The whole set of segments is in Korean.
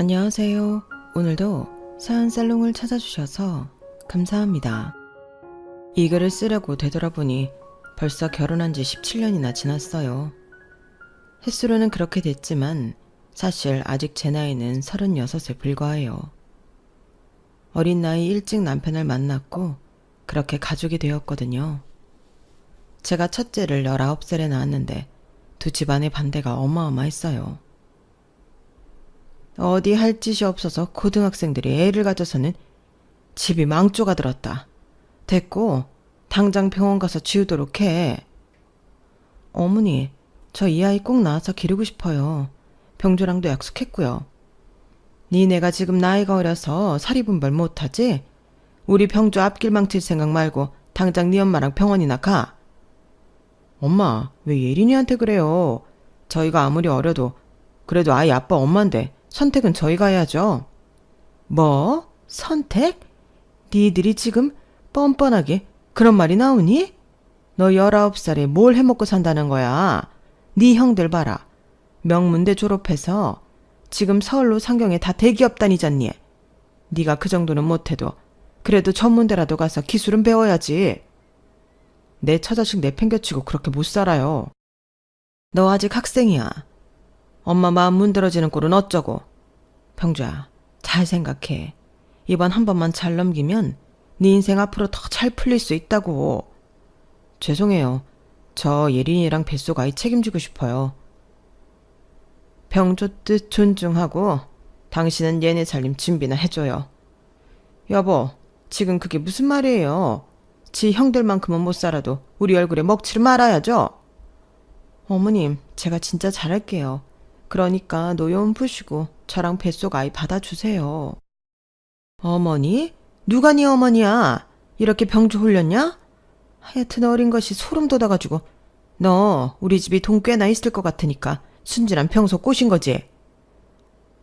안녕하세요. 오늘도 사연살롱을 찾아주셔서 감사합니다. 이 글을 쓰려고 되돌아보니 벌써 결혼한 지 17년이나 지났어요. 햇수로는 그렇게 됐지만 사실 아직 제 나이는 36에 불과해요. 어린 나이 일찍 남편을 만났고 그렇게 가족이 되었거든요. 제가 첫째를 19살에 낳았는데 두 집안의 반대가 어마어마했어요. 어디 할 짓이 없어서 고등학생들이 애를 가져서는 집이 망조가 들었다. 됐고 당장 병원 가서 지우도록 해. 어머니, 저 이 아이 꼭 낳아서 기르고 싶어요. 병조랑도 약속했고요. 니네가 지금 나이가 어려서 사리분별 못하지? 우리 병조 앞길 망칠 생각 말고 당장 네 엄마랑 병원이나 가. 엄마, 왜 예린이한테 그래요? 저희가 아무리 어려도 그래도 아이 아빠 엄마인데 선택은 저희가 해야죠. 뭐? 선택? 니들이 지금 뻔뻔하게 그런 말이 나오니? 너 19살에 뭘 해먹고 산다는 거야? 네 형들 봐라. 명문대 졸업해서 지금 서울로 상경에 다 대기업 다니잖니. 네가 그 정도는 못해도 그래도 전문대라도 가서 기술은 배워야지. 내 처자식 내팽겨치고 그렇게 못 살아요. 너 아직 학생이야. 엄마 마음 문드러지는 꼴은 어쩌고. 병주야, 잘 생각해. 이번 한 번만 잘 넘기면 네 인생 앞으로 더 잘 풀릴 수 있다고. 죄송해요. 저 예린이랑 뱃속 아이 책임지고 싶어요. 병조 뜻 존중하고 당신은 얘네 살림 준비나 해줘요. 여보, 지금 그게 무슨 말이에요? 지 형들만큼은 못 살아도 우리 얼굴에 먹칠을 말아야죠. 어머님, 제가 진짜 잘할게요. 그러니까 노여움 푸시고 저랑 뱃속 아이 받아주세요. 어머니? 누가 네 어머니야? 이렇게 병주 홀렸냐? 하여튼 어린 것이 소름 돋아가지고. 너 우리 집이 돈 꽤나 있을 것 같으니까 순진한 평소 꼬신 거지?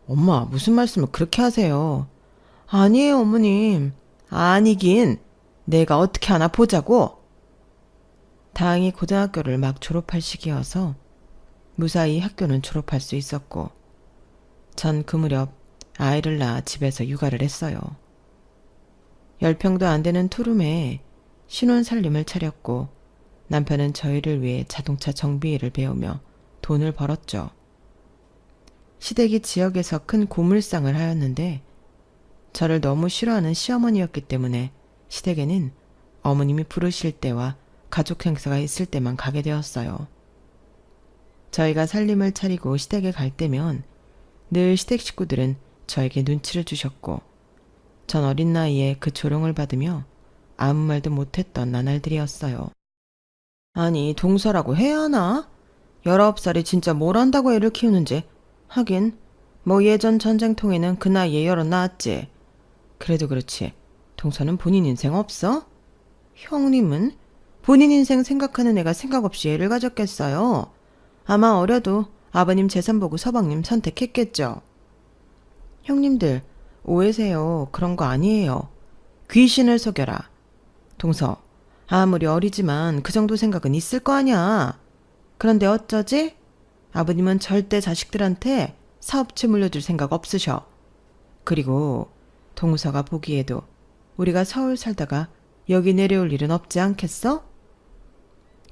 엄마, 무슨 말씀을 그렇게 하세요? 아니에요, 어머님. 아니긴 내가 어떻게 하나 보자고. 다행히 고등학교를 막 졸업할 시기여서 무사히 학교는 졸업할 수 있었고 전 그 무렵 아이를 낳아 집에서 육아를 했어요. 10평도 안 되는 투룸에 신혼 살림을 차렸고 남편은 저희를 위해 자동차 정비일을 배우며 돈을 벌었죠. 시댁이 지역에서 큰 고물상을 하였는데 저를 너무 싫어하는 시어머니였기 때문에 시댁에는 어머님이 부르실 때와 가족 행사가 있을 때만 가게 되었어요. 저희가 살림을 차리고 시댁에 갈 때면 늘 시댁 식구들은 저에게 눈치를 주셨고 전 어린 나이에 그 조롱을 받으며 아무 말도 못했던 나날들이었어요. 아니, 동서라고 해야 하나? 19살이 진짜 뭘 안다고 애를 키우는지. 하긴 뭐 예전 전쟁통에는 그 나이에 열어 낳았지. 그래도 그렇지 동서는 본인 인생 없어? 형님은 본인 인생 생각하는 애가 생각 없이 애를 가졌겠어요. 아마 어려도 아버님 재산 보고 서방님 선택했겠죠. 형님들 오해세요. 그런 거 아니에요. 귀신을 속여라. 동서, 아무리 어리지만 그 정도 생각은 있을 거 아냐. 그런데 어쩌지? 아버님은 절대 자식들한테 사업체 물려줄 생각 없으셔. 그리고 동서가 보기에도 우리가 서울 살다가 여기 내려올 일은 없지 않겠어?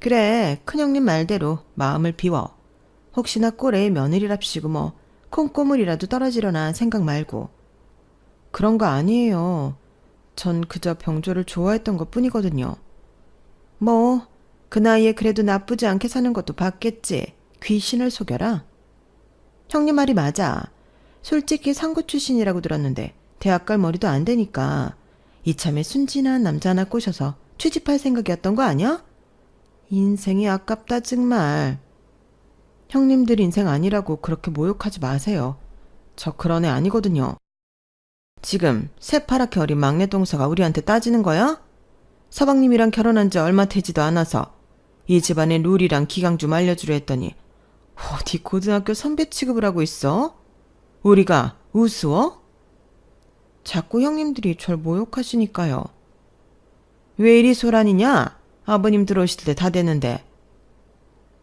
그래, 큰형님 말대로 마음을 비워. 혹시나 꼴에 며느리랍시고 뭐 콩고물이라도 떨어지려나 생각 말고. 그런 거 아니에요. 전 그저 병조를 좋아했던 것 뿐이거든요. 뭐 그 나이에 그래도 나쁘지 않게 사는 것도 봤겠지. 귀신을 속여라. 형님 말이 맞아. 솔직히 상고 출신이라고 들었는데 대학 갈 머리도 안 되니까 이참에 순진한 남자 하나 꼬셔서 취직할 생각이었던 거 아니야? 인생이 아깝다 정말. 형님들 인생 아니라고 그렇게 모욕하지 마세요. 저 그런 애 아니거든요. 지금 새파랗게 어린 막내 동서가 우리한테 따지는 거야? 서방님이랑 결혼한 지 얼마 되지도 않아서 이 집안의 룰이랑 기강 좀 알려주려 했더니 어디 고등학교 선배 취급을 하고 있어? 우리가 우스워? 자꾸 형님들이 절 모욕하시니까요. 왜 이리 소란이냐? 아버님 들어오실 때 다 됐는데.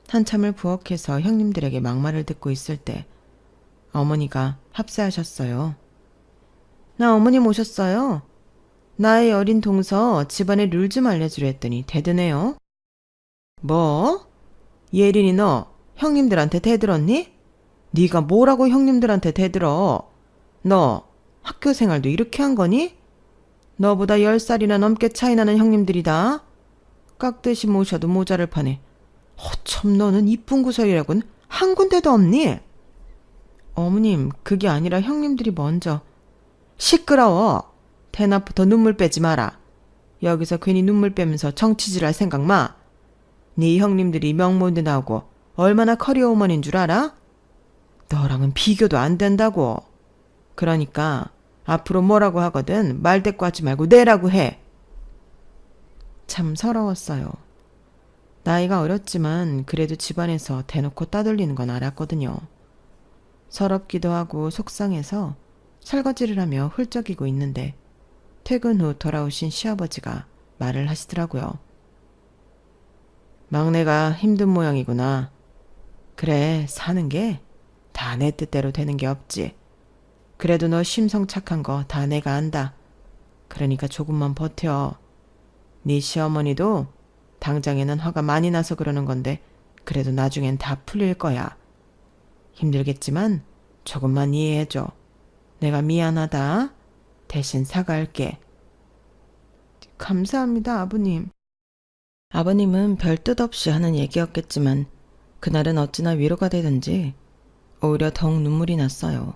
한참을 부엌에서 형님들에게 막말을 듣고 있을 때 어머니가 합세하셨어요. 나 어머님 오셨어요. 나의 어린 동서 집안에 룰 좀 알려주려 했더니 대드네요. 뭐? 예린이 너 형님들한테 대들었니? 네가 뭐라고 형님들한테 대들어? 너 학교 생활도 이렇게 한 거니? 너보다 10살이나 넘게 차이나는 형님들이다. 깍듯이 모셔도 모자를 파네. 참 너는 이쁜 구석이라곤 한 군데도 없니? 어머님, 그게 아니라 형님들이 먼저. 시끄러워. 대낮부터 눈물 빼지 마라. 여기서 괜히 눈물 빼면서 정치질할 생각 마. 네 형님들이 명문대 나오고 얼마나 커리어 우먼인 줄 알아? 너랑은 비교도 안 된다고. 그러니까 앞으로 뭐라고 하거든 말대꾸 하지 말고 내라고 해. 참 서러웠어요. 나이가 어렸지만 그래도 집안에서 대놓고 따돌리는 건 알았거든요. 서럽기도 하고 속상해서 설거지를 하며 훌쩍이고 있는데 퇴근 후 돌아오신 시아버지가 말을 하시더라고요. 막내가 힘든 모양이구나. 그래, 사는 게 다 내 뜻대로 되는 게 없지. 그래도 너 심성 착한 거 다 내가 안다. 그러니까 조금만 버텨. 네 시어머니도 당장에는 화가 많이 나서 그러는 건데 그래도 나중엔 다 풀릴 거야. 힘들겠지만 조금만 이해해줘. 내가 미안하다. 대신 사과할게. 감사합니다, 아버님. 아버님은 별 뜻 없이 하는 얘기였겠지만 그날은 어찌나 위로가 되든지 오히려 더욱 눈물이 났어요.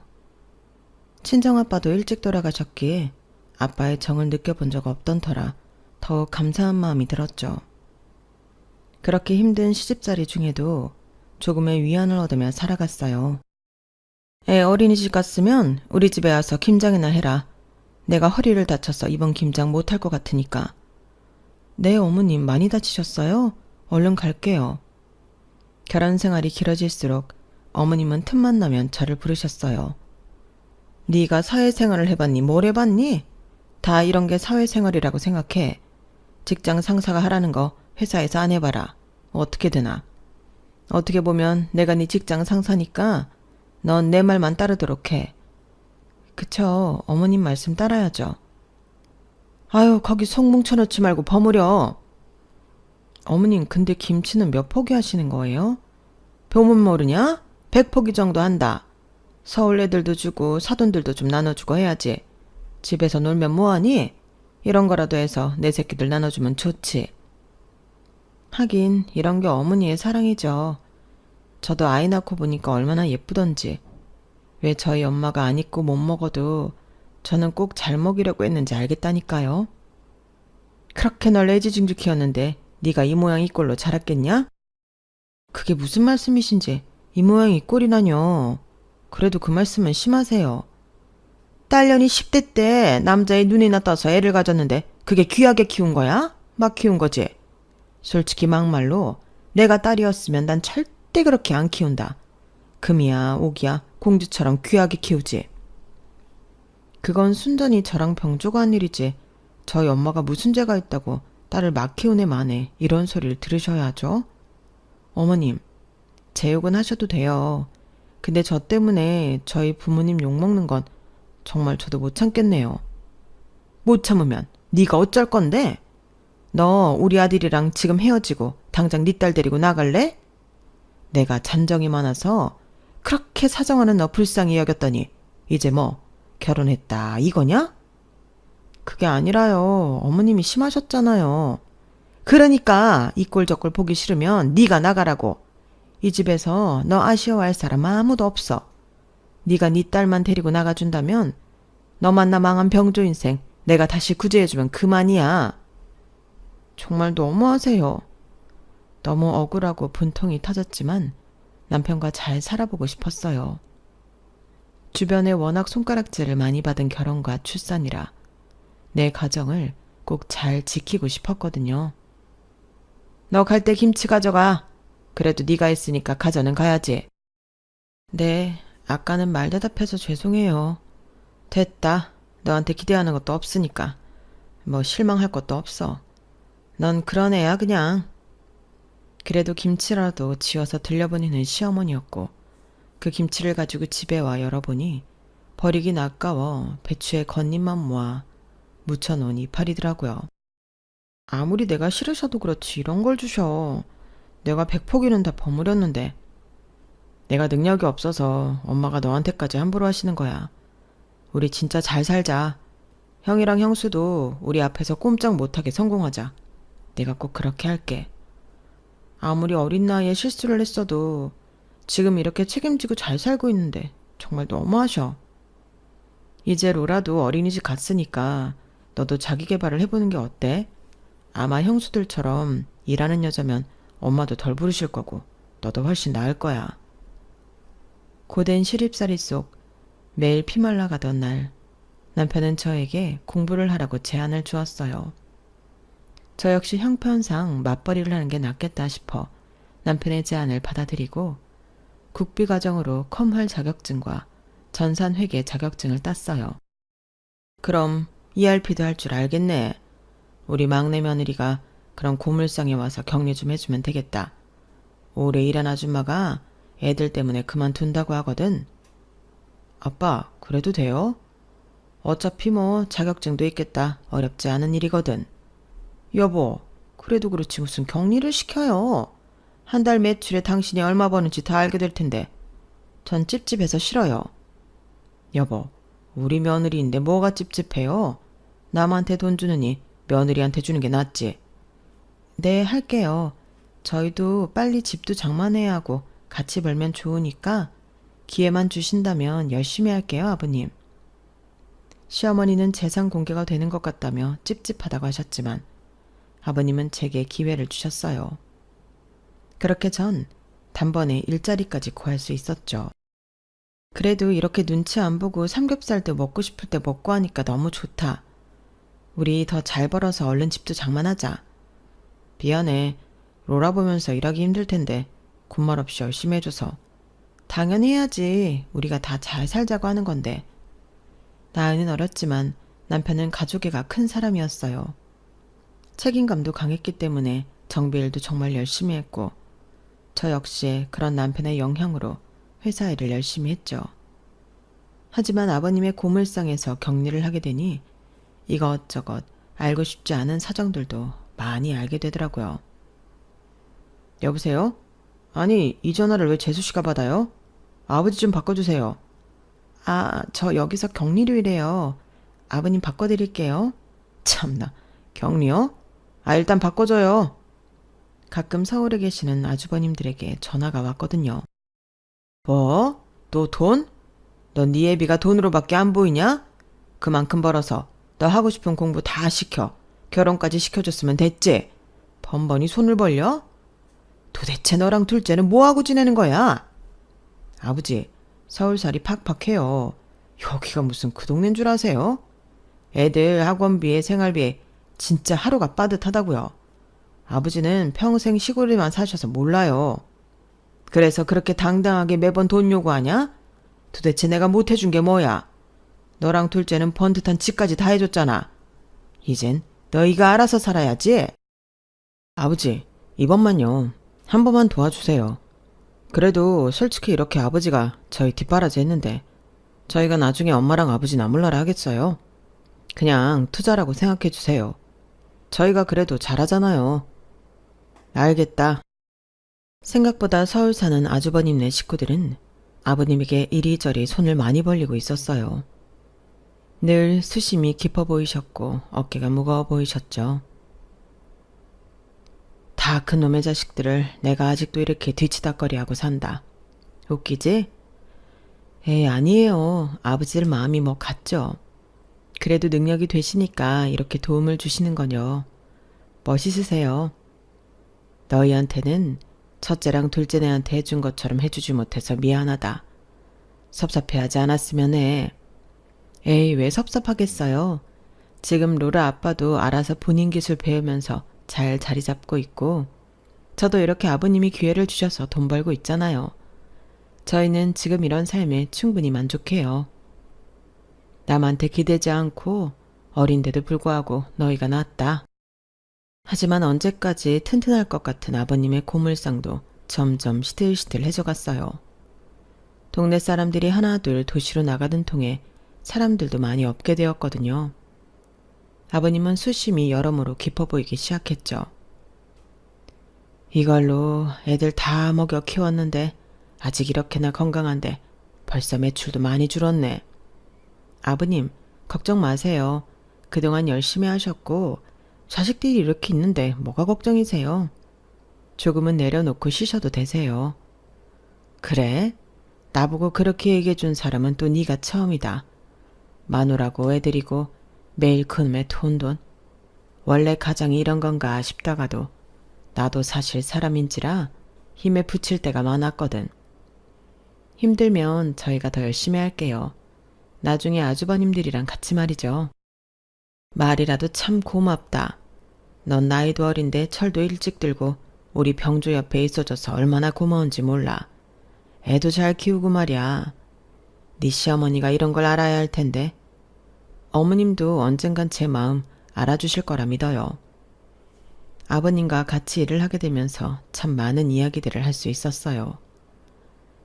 친정아빠도 일찍 돌아가셨기에 아빠의 정을 느껴본 적 없던 터라 더욱 감사한 마음이 들었죠. 그렇게 힘든 시집살이 중에도 조금의 위안을 얻으며 살아갔어요. 애 어린이집 갔으면 우리 집에 와서 김장이나 해라. 내가 허리를 다쳐서 이번 김장 못할 것 같으니까. 네, 어머님 많이 다치셨어요? 얼른 갈게요. 결혼 생활이 길어질수록 어머님은 틈만 나면 저를 부르셨어요. 네가 사회생활을 해봤니? 뭘 해봤니? 다 이런 게 사회생활이라고 생각해. 직장 상사가 하라는 거 회사에서 안 해봐라. 어떻게 되나? 어떻게 보면 내가 네 직장 상사니까 넌 내 말만 따르도록 해. 그쵸, 어머님 말씀 따라야죠. 아유, 거기 속 뭉쳐놓지 말고 버무려. 어머님, 근데 김치는 몇 포기 하시는 거예요? 보면 모르냐? 100포기 정도 한다. 서울 애들도 주고 사돈들도 좀 나눠주고 해야지. 집에서 놀면 뭐하니? 이런 거라도 해서 내 새끼들 나눠주면 좋지. 하긴 이런 게 어머니의 사랑이죠. 저도 아이 낳고 보니까 얼마나 예쁘던지. 왜 저희 엄마가 안 입고 못 먹어도 저는 꼭 잘 먹이려고 했는지 알겠다니까요. 그렇게 널 애지중지 키웠는데 네가 이 모양 이 꼴로 자랐겠냐? 그게 무슨 말씀이신지. 이 모양 이 꼴이라뇨. 그래도 그 말씀은 심하세요. 딸년이 10대 때 남자의 눈이나 떠서 애를 가졌는데 그게 귀하게 키운 거야? 막 키운 거지. 솔직히 막말로 내가 딸이었으면 난 절대 그렇게 안 키운다. 금이야 옥이야 공주처럼 귀하게 키우지. 그건 순전히 저랑 병조가 한 일이지. 저희 엄마가 무슨 죄가 있다고 딸을 막 키우네 마네 이런 소리를 들으셔야죠. 어머님, 제 욕은 하셔도 돼요. 근데 저 때문에 저희 부모님 욕먹는 건 정말 저도 못 참겠네요. 못 참으면 네가 어쩔 건데? 너 우리 아들이랑 지금 헤어지고 당장 네 딸 데리고 나갈래? 내가 잔정이 많아서 그렇게 사정하는 너 불쌍히 여겼더니 이제 뭐 결혼했다 이거냐? 그게 아니라요. 어머님이 심하셨잖아요. 그러니까 이 꼴 저 꼴 보기 싫으면 네가 나가라고. 이 집에서 너 아쉬워할 사람 아무도 없어. 네가 네 딸만 데리고 나가준다면 너만 나 망한 병조 인생 내가 다시 구제해주면 그만이야. 정말 너무하세요. 너무 억울하고 분통이 터졌지만 남편과 잘 살아보고 싶었어요. 주변에 워낙 손가락질을 많이 받은 결혼과 출산이라 내 가정을 꼭 잘 지키고 싶었거든요. 너 갈 때 김치 가져가. 그래도 네가 있으니까 가져는 가야지. 네, 아까는 말 대답해서 죄송해요. 됐다. 너한테 기대하는 것도 없으니까. 뭐 실망할 것도 없어. 넌 그런 애야 그냥. 그래도 김치라도 지어서 들려보내는 시어머니였고 그 김치를 가지고 집에 와 열어보니 버리긴 아까워 배추에 겉잎만 모아 묻혀놓은 이파리더라고요. 아무리 내가 싫으셔도 그렇지 이런 걸 주셔. 내가 100포기는 다 버무렸는데. 내가 능력이 없어서 엄마가 너한테까지 함부로 하시는 거야. 우리 진짜 잘 살자. 형이랑 형수도 우리 앞에서 꼼짝 못하게 성공하자. 내가 꼭 그렇게 할게. 아무리 어린 나이에 실수를 했어도 지금 이렇게 책임지고 잘 살고 있는데 정말 너무하셔. 이제 로라도 어린이집 갔으니까 너도 자기 개발을 해보는 게 어때? 아마 형수들처럼 일하는 여자면 엄마도 덜 부르실 거고 너도 훨씬 나을 거야. 고된 시립살이 속 매일 피말라 가던 날 남편은 저에게 공부를 하라고 제안을 주었어요. 저 역시 형편상 맞벌이를 하는 게 낫겠다 싶어 남편의 제안을 받아들이고 국비 과정으로 컴활 자격증과 전산회계 자격증을 땄어요. 그럼 ERP도 할 줄 알겠네. 우리 막내 며느리가 그런 고물상에 와서 격리 좀 해주면 되겠다. 오래 일한 아줌마가 애들 때문에 그만둔다고 하거든. 아빠, 그래도 돼요? 어차피 뭐 자격증도 있겠다. 어렵지 않은 일이거든. 여보, 그래도 그렇지 무슨 격리를 시켜요. 한 달 매출에 당신이 얼마 버는지 다 알게 될 텐데. 전 찝찝해서 싫어요. 여보, 우리 며느리인데 뭐가 찝찝해요? 남한테 돈 주느니 며느리한테 주는 게 낫지. 네, 할게요. 저희도 빨리 집도 장만해야 하고 같이 벌면 좋으니까 기회만 주신다면 열심히 할게요, 아버님. 시어머니는 재산 공개가 되는 것 같다며 찝찝하다고 하셨지만 아버님은 제게 기회를 주셨어요. 그렇게 전 단번에 일자리까지 구할 수 있었죠. 그래도 이렇게 눈치 안 보고 삼겹살도 먹고 싶을 때 먹고 하니까 너무 좋다. 우리 더 잘 벌어서 얼른 집도 장만하자. 미안해. 로라 보면서 일하기 힘들 텐데 군말 없이 열심히 해줘서. 당연히 해야지. 우리가 다 잘 살자고 하는 건데. 나이는 어렸지만 남편은 가족애가 큰 사람이었어요. 책임감도 강했기 때문에 정비일도 정말 열심히 했고 저 역시 그런 남편의 영향으로 회사 일을 열심히 했죠. 하지만 아버님의 고물상에서 격리를 하게 되니 이것저것 알고 싶지 않은 사정들도 많이 알게 되더라고요. 여보세요? 아니, 이 전화를 왜 재수 씨가 받아요? 아버지 좀 바꿔주세요. 아, 저 여기서 격리로 일해요. 아버님 바꿔드릴게요. 참나, 격리요? 아, 일단 바꿔줘요. 가끔 서울에 계시는 아주버님들에게 전화가 왔거든요. 뭐? 또 돈? 넌 네 애비가 돈으로밖에 안 보이냐? 그만큼 벌어서 너 하고 싶은 공부 다 시켜. 결혼까지 시켜줬으면 됐지. 번번이 손을 벌려? 도대체 너랑 둘째는 뭐하고 지내는 거야? 아버지, 서울살이 팍팍해요. 여기가 무슨 그 동네인 줄 아세요? 애들 학원비에 생활비에 진짜 하루가 빠듯하다고요. 아버지는 평생 시골에만 사셔서 몰라요. 그래서 그렇게 당당하게 매번 돈 요구하냐? 도대체 내가 못해준 게 뭐야? 너랑 둘째는 번듯한 집까지 다 해줬잖아. 이젠 너희가 알아서 살아야지. 아버지, 이번만요. 한 번만 도와주세요. 그래도 솔직히 이렇게 아버지가 저희 뒷바라지 했는데 저희가 나중에 엄마랑 아버지 나몰라라 하겠어요? 그냥 투자라고 생각해 주세요. 저희가 그래도 잘하잖아요. 알겠다. 생각보다 서울 사는 아주버님네 식구들은 아버님에게 이리저리 손을 많이 벌리고 있었어요. 늘 수심이 깊어 보이셨고 어깨가 무거워 보이셨죠. 다 큰 놈의 자식들을 내가 아직도 이렇게 뒤치다꺼리하고 산다. 웃기지? 에이, 아니에요. 아버지들 마음이 뭐 같죠. 그래도 능력이 되시니까 이렇게 도움을 주시는 거요. 멋있으세요. 너희한테는 첫째랑 둘째네한테 해준 것처럼 해주지 못해서 미안하다. 섭섭해하지 않았으면 해. 에이, 왜 섭섭하겠어요. 지금 로라 아빠도 알아서 본인 기술 배우면서 잘 자리 잡고 있고 저도 이렇게 아버님이 기회를 주셔서 돈 벌고 있잖아요. 저희는 지금 이런 삶에 충분히 만족해요. 남한테 기대지 않고 어린데도 불구하고 너희가 낫다. 하지만 언제까지 튼튼할 것 같은 아버님의 고물상도 점점 시들시들해져 갔어요. 동네 사람들이 하나둘 도시로 나가던 통에 사람들도 많이 없게 되었거든요. 아버님은 수심이 여러모로 깊어 보이기 시작했죠. 이걸로 애들 다 먹여 키웠는데 아직 이렇게나 건강한데 벌써 매출도 많이 줄었네. 아버님, 걱정 마세요. 그동안 열심히 하셨고 자식들이 이렇게 있는데 뭐가 걱정이세요? 조금은 내려놓고 쉬셔도 되세요. 그래? 나보고 그렇게 얘기해준 사람은 또 네가 처음이다. 마누라고 애들이고 매일 그놈의 톤돈. 원래 가장이 이런 건가 싶다가도 나도 사실 사람인지라 힘에 부칠 때가 많았거든. 힘들면 저희가 더 열심히 할게요. 나중에 아주버님들이랑 같이 말이죠. 말이라도 참 고맙다. 넌 나이도 어린데 철도 일찍 들고 우리 병조 옆에 있어줘서 얼마나 고마운지 몰라. 애도 잘 키우고 말이야. 네 시어머니가 이런 걸 알아야 할 텐데. 어머님도 언젠간 제 마음 알아주실 거라 믿어요. 아버님과 같이 일을 하게 되면서 참 많은 이야기들을 할 수 있었어요.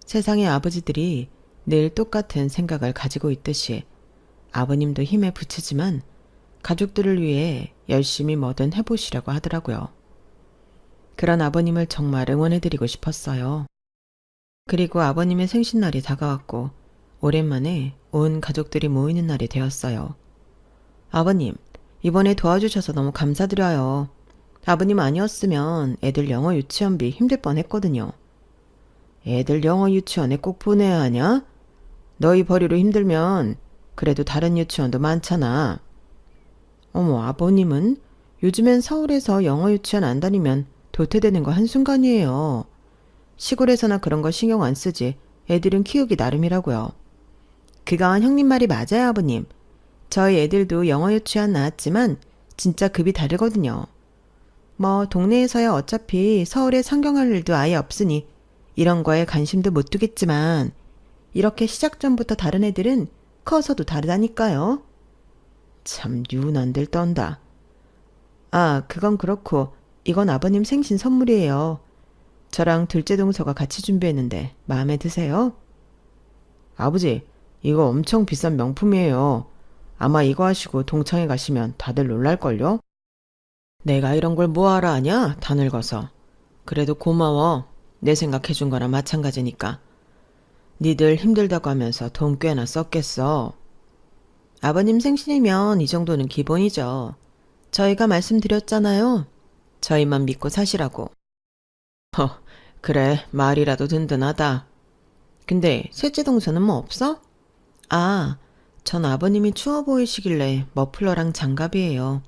세상의 아버지들이 늘 똑같은 생각을 가지고 있듯이 아버님도 힘에 부치지만 가족들을 위해 열심히 뭐든 해보시려고 하더라고요. 그런 아버님을 정말 응원해드리고 싶었어요. 그리고 아버님의 생신날이 다가왔고 오랜만에 온 가족들이 모이는 날이 되었어요. 아버님, 이번에 도와주셔서 너무 감사드려요. 아버님 아니었으면 애들 영어 유치원비 힘들 뻔했거든요. 애들 영어 유치원에 꼭 보내야 하냐? 너희 벌이로 힘들면 그래도 다른 유치원도 많잖아. 어머, 아버님은 요즘엔 서울에서 영어 유치원 안 다니면 도태되는 거 한순간이에요. 시골에서나 그런 거 신경 안 쓰지. 애들은 키우기 나름이라고요. 그건 형님 말이 맞아요, 아버님. 저희 애들도 영어 유치원 나왔지만 진짜 급이 다르거든요. 뭐 동네에서야 어차피 서울에 상경할 일도 아예 없으니 이런 거에 관심도 못 두겠지만 이렇게 시작 전부터 다른 애들은 커서도 다르다니까요. 참 유난들 떤다. 아, 그건 그렇고 이건 아버님 생신 선물이에요. 저랑 둘째 동서가 같이 준비했는데 마음에 드세요? 아버지, 이거 엄청 비싼 명품이에요. 아마 이거 하시고 동창회 가시면 다들 놀랄걸요? 내가 이런 걸 뭐하러 하냐? 다 늙어서. 그래도 고마워. 내 생각해준 거나 마찬가지니까. 니들 힘들다고 하면서 돈 꽤나 썼겠어. 아버님 생신이면 이 정도는 기본이죠. 저희가 말씀드렸잖아요. 저희만 믿고 사시라고. 그래, 말이라도 든든하다. 근데 셋째 동서는 뭐 없어? 아, 전 아버님이 추워 보이시길래 머플러랑 장갑이에요.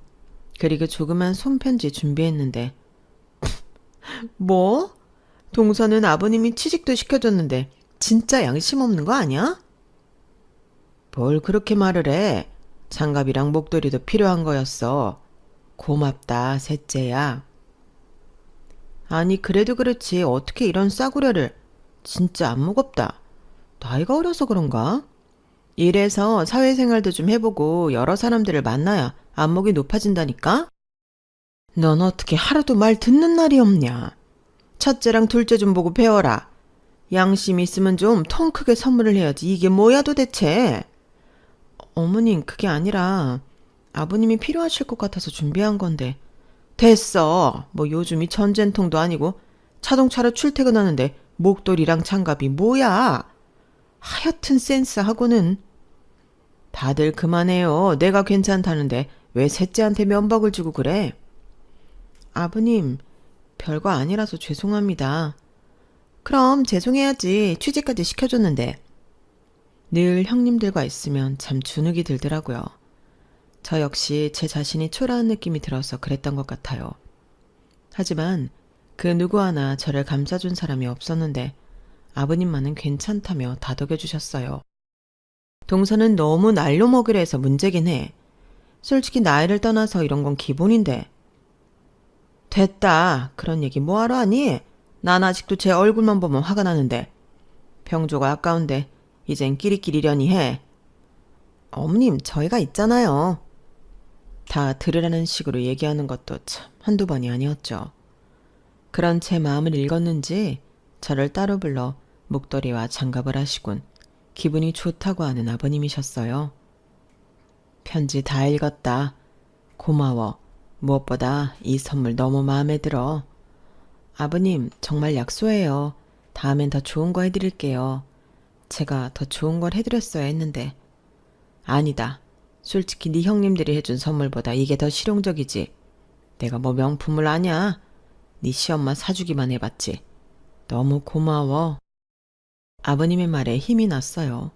그리고 조그만 손편지 준비했는데. 뭐? 동서는 아버님이 취직도 시켜줬는데 진짜 양심 없는 거 아니야? 뭘 그렇게 말을 해? 장갑이랑 목도리도 필요한 거였어. 고맙다, 셋째야. 아니, 그래도 그렇지 어떻게 이런 싸구려를. 진짜 안 무겁다. 나이가 어려서 그런가? 이래서 사회생활도 좀 해보고 여러 사람들을 만나야 안목이 높아진다니까? 넌 어떻게 하루도 말 듣는 날이 없냐? 첫째랑 둘째 좀 보고 배워라. 양심 있으면 좀 통 크게 선물을 해야지. 이게 뭐야 도대체? 어머님, 그게 아니라 아버님이 필요하실 것 같아서 준비한 건데. 됐어. 뭐 요즘이 전쟁통도 아니고 자동차로 출퇴근하는데 목도리랑 장갑이 뭐야? 하여튼 센스하고는. 다들 그만해요. 내가 괜찮다는데 왜 셋째한테 면박을 주고 그래? 아버님, 별거 아니라서 죄송합니다. 그럼 죄송해야지. 취직까지 시켜줬는데. 늘 형님들과 있으면 참 주눅이 들더라고요. 저 역시 제 자신이 초라한 느낌이 들어서 그랬던 것 같아요. 하지만 그 누구 하나 저를 감싸준 사람이 없었는데 아버님만은 괜찮다며 다독여주셨어요. 동서는 너무 날로 먹으려 해서 문제긴 해. 솔직히 나이를 떠나서 이런 건 기본인데. 됐다. 그런 얘기 뭐하러 하니? 난 아직도 제 얼굴만 보면 화가 나는데. 병조가 아까운데 이젠 끼리끼리려니 해. 어머님, 저희가 있잖아요. 다 들으라는 식으로 얘기하는 것도 참 한두 번이 아니었죠. 그런 제 마음을 읽었는지 저를 따로 불러 목도리와 장갑을 하시곤 기분이 좋다고 하는 아버님이셨어요. 편지 다 읽었다. 고마워. 무엇보다 이 선물 너무 마음에 들어. 아버님, 정말 약소해요. 다음엔 더 좋은 거 해드릴게요. 제가 더 좋은 걸 해드렸어야 했는데. 아니다. 솔직히 네 형님들이 해준 선물보다 이게 더 실용적이지. 내가 뭐 명품을 아냐? 네 시엄마 사주기만 해봤지. 너무 고마워. 아버님의 말에 힘이 났어요.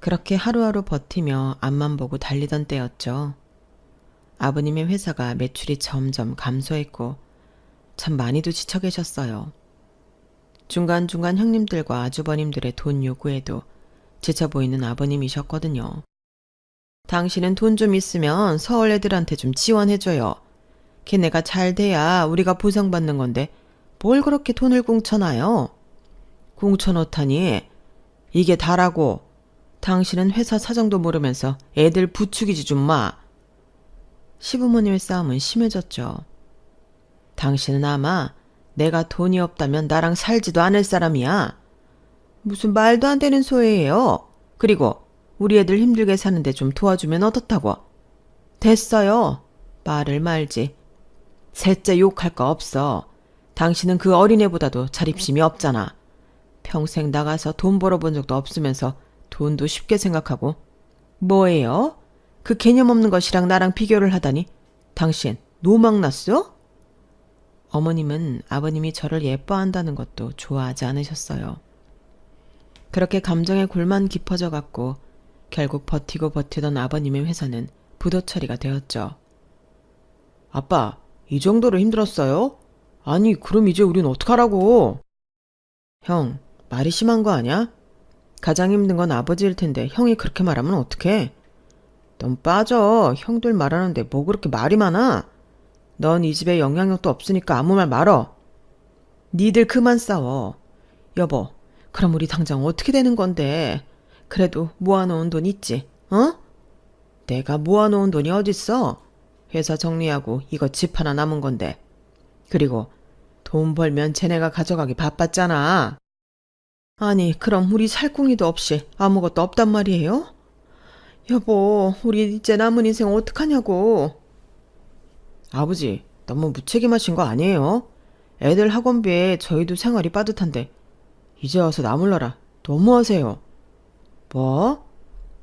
그렇게 하루하루 버티며 앞만 보고 달리던 때였죠. 아버님의 회사가 매출이 점점 감소했고 참 많이도 지쳐 계셨어요. 중간중간 형님들과 아주버님들의 돈 요구에도 지쳐 보이는 아버님이셨거든요. 당신은 돈 좀 있으면 서울 애들한테 좀 지원해줘요. 걔네가 잘 돼야 우리가 보상받는 건데 뭘 그렇게 돈을 궁쳐놔요? 궁쳐놓다니 이게 다라고. 당신은 회사 사정도 모르면서 애들 부추기지 좀 마. 시부모님의 싸움은 심해졌죠. 당신은 아마 내가 돈이 없다면 나랑 살지도 않을 사람이야. 무슨 말도 안 되는 소리예요. 그리고 우리 애들 힘들게 사는데 좀 도와주면 어떻다고. 됐어요. 말을 말지. 셋째 욕할 거 없어. 당신은 그 어린애보다도 자립심이 없잖아. 평생 나가서 돈 벌어본 적도 없으면서 돈도 쉽게 생각하고. 뭐예요? 그 개념 없는 것이랑 나랑 비교를 하다니. 당신 노망났어? 어머님은 아버님이 저를 예뻐한다는 것도 좋아하지 않으셨어요. 그렇게 감정의 골만 깊어져 갔고 결국 버티고 버티던 아버님의 회사는 부도 처리가 되었죠. 아빠, 이 정도로 힘들었어요? 아니, 그럼 이제 우린 어떡하라고? 형, 말이 심한 거 아냐? 가장 힘든 건 아버지일 텐데 형이 그렇게 말하면 어떡해? 넌 빠져. 형들 말하는데 뭐 그렇게 말이 많아? 넌 이 집에 영향력도 없으니까 아무 말 말어. 니들 그만 싸워. 여보, 그럼 우리 당장 어떻게 되는 건데? 그래도 모아놓은 돈 있지, 어? 내가 모아놓은 돈이 어딨어? 회사 정리하고 이거 집 하나 남은 건데. 그리고 돈 벌면 쟤네가 가져가기 바빴잖아. 아니, 그럼 우리 살궁이도 없이 아무것도 없단 말이에요? 여보, 우리 이제 남은 인생 어떡하냐고. 아버지, 너무 무책임하신 거 아니에요? 애들 학원비에 저희도 생활이 빠듯한데 이제 와서 나몰라라 너무하세요. 뭐?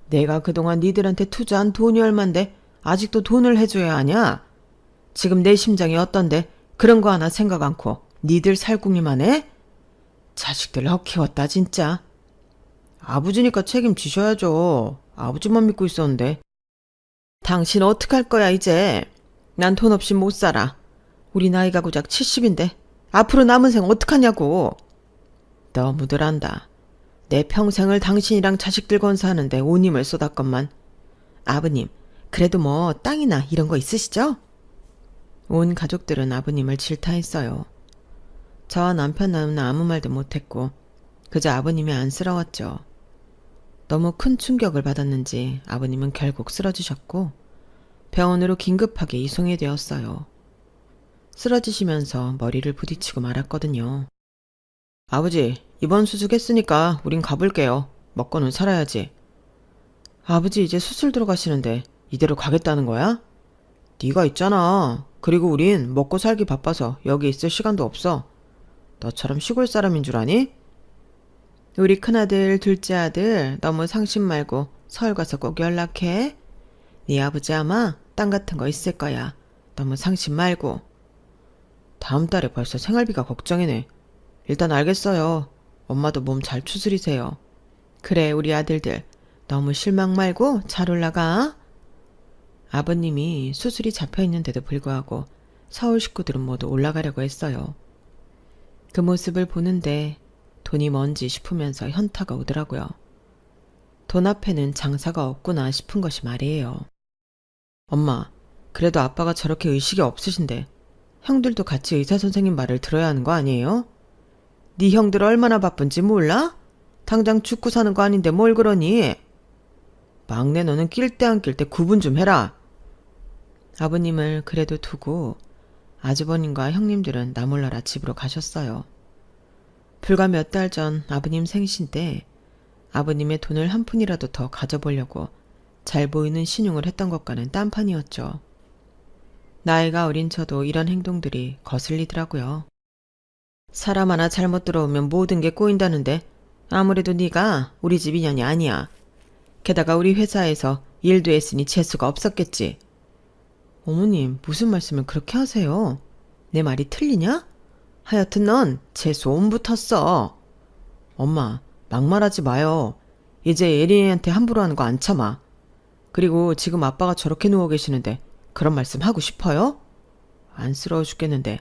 내가 그동안 니들한테 투자한 돈이 얼만데 아직도 돈을 해줘야 하냐? 지금 내 심장이 어떤데 그런 거 하나 생각 않고 니들 살궁리만 해? 자식들 헛키웠다 진짜. 아버지니까 책임지셔야죠. 아버지만 믿고 있었는데. 당신 어떡할 거야 이제. 난 돈 없이 못 살아. 우리 나이가 고작 70인데 앞으로 남은 생 어떡하냐고. 너무들 한다. 내 평생을 당신이랑 자식들 건사하는데 온 힘을 쏟았건만. 아버님, 그래도 뭐 땅이나 이런 거 있으시죠? 온 가족들은 아버님을 질타했어요. 저와 남편은 아무 말도 못했고 그저 아버님이 안쓰러웠죠. 너무 큰 충격을 받았는지 아버님은 결국 쓰러지셨고 병원으로 긴급하게 이송이 되었어요. 쓰러지시면서 머리를 부딪히고 말았거든요. 아버지, 이번 수술했으니까 우린 가볼게요. 먹고는 살아야지. 아버지 이제 수술 들어가시는데 이대로 가겠다는 거야? 네가 있잖아. 그리고 우린 먹고 살기 바빠서 여기 있을 시간도 없어. 너처럼 시골 사람인 줄 아니? 우리 큰아들, 둘째 아들 너무 상심 말고 서울 가서 꼭 연락해. 네 아버지 아마 땅 같은 거 있을 거야. 너무 상심 말고. 다음 달에 벌써 생활비가 걱정이네. 일단 알겠어요. 엄마도 몸 잘 추스리세요. 그래, 우리 아들들. 너무 실망 말고 잘 올라가. 아버님이 수술이 잡혀있는데도 불구하고 서울 식구들은 모두 올라가려고 했어요. 그 모습을 보는데 돈이 뭔지 싶으면서 현타가 오더라고요. 돈 앞에는 장사가 없구나 싶은 것이 말이에요. 엄마, 그래도 아빠가 저렇게 의식이 없으신데 형들도 같이 의사 선생님 말을 들어야 하는 거 아니에요? 네 형들 얼마나 바쁜지 몰라? 당장 죽고 사는 거 아닌데 뭘 그러니? 막내 너는 낄 때 안 낄 때 구분 좀 해라. 아버님을 그래도 두고 아주버님과 형님들은 나몰라라 집으로 가셨어요. 불과 몇 달 전 아버님 생신 때 아버님의 돈을 한 푼이라도 더 가져보려고 잘 보이는 신용을 했던 것과는 딴판이었죠. 나이가 어린 저도 이런 행동들이 거슬리더라고요. 사람 하나 잘못 들어오면 모든 게 꼬인다는데 아무래도 네가 우리 집 인연이 아니야. 게다가 우리 회사에서 일도 했으니 재수가 없었겠지. 어머님, 무슨 말씀을 그렇게 하세요? 내 말이 틀리냐? 하여튼 넌 재수 온 붙었어. 엄마, 막말하지 마요. 이제 예린이한테 함부로 하는 거 안 참아. 그리고 지금 아빠가 저렇게 누워 계시는데 그런 말씀 하고 싶어요? 안쓰러워 죽겠는데.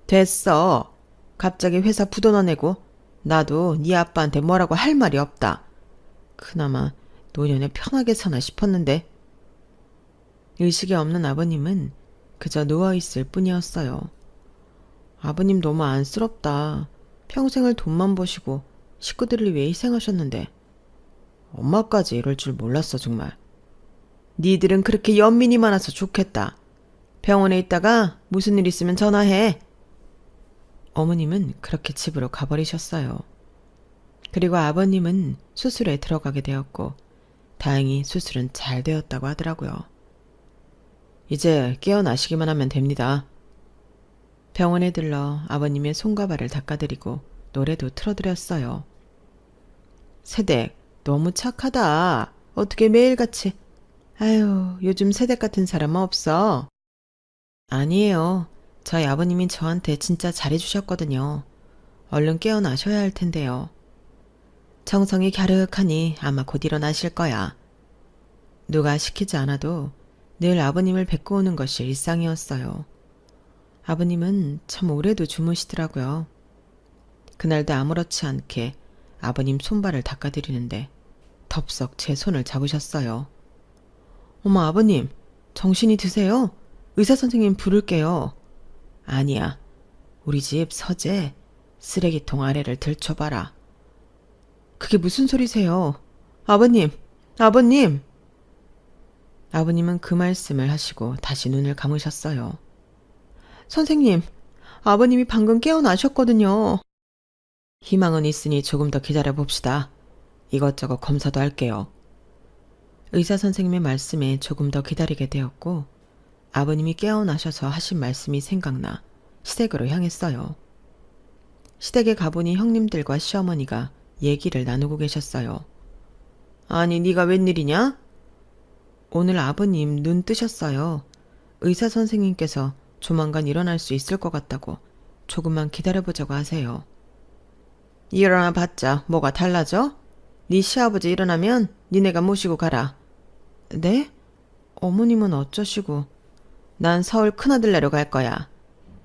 됐어. 갑자기 회사 부도나 내고 나도 네 아빠한테 뭐라고 할 말이 없다. 그나마 노년에 편하게 사나 싶었는데. 의식이 없는 아버님은 그저 누워있을 뿐이었어요. 아버님 너무 안쓰럽다. 평생을 돈만 버시고 식구들을 위해 희생하셨는데 엄마까지 이럴 줄 몰랐어 정말. 니들은 그렇게 연민이 많아서 좋겠다. 병원에 있다가 무슨 일 있으면 전화해. 어머님은 그렇게 집으로 가버리셨어요. 그리고 아버님은 수술에 들어가게 되었고 다행히 수술은 잘 되었다고 하더라고요. 이제 깨어나시기만 하면 됩니다. 병원에 들러 아버님의 손과 발을 닦아드리고 노래도 틀어드렸어요. 세댁, 너무 착하다. 어떻게 매일같이. 아유, 요즘 세댁 같은 사람은 없어. 아니에요. 저희 아버님이 저한테 진짜 잘해주셨거든요. 얼른 깨어나셔야 할 텐데요. 정성이 갸륵하니 아마 곧 일어나실 거야. 누가 시키지 않아도 늘 아버님을 뵙고 오는 것이 일상이었어요. 아버님은 참 오래도 주무시더라고요. 그날도 아무렇지 않게 아버님 손발을 닦아드리는데 덥석 제 손을 잡으셨어요. 어머 아버님, 정신이 드세요? 의사 선생님 부를게요. 아니야. 우리 집 서재 쓰레기통 아래를 들춰봐라. 그게 무슨 소리세요? 아버님, 아버님! 아버님은 그 말씀을 하시고 다시 눈을 감으셨어요. 선생님, 아버님이 방금 깨어나셨거든요. 희망은 있으니 조금 더 기다려 봅시다. 이것저것 검사도 할게요. 의사 선생님의 말씀에 조금 더 기다리게 되었고 아버님이 깨어나셔서 하신 말씀이 생각나 시댁으로 향했어요. 시댁에 가보니 형님들과 시어머니가 얘기를 나누고 계셨어요. 아니 네가 웬일이냐? 오늘 아버님 눈 뜨셨어요. 의사 선생님께서 조만간 일어날 수 있을 것 같다고 조금만 기다려보자고 하세요. 일어나 봤자 뭐가 달라져? 네 시아버지 일어나면 니네가 모시고 가라. 네? 어머님은 어쩌시고. 난 서울 큰아들네로 갈 거야.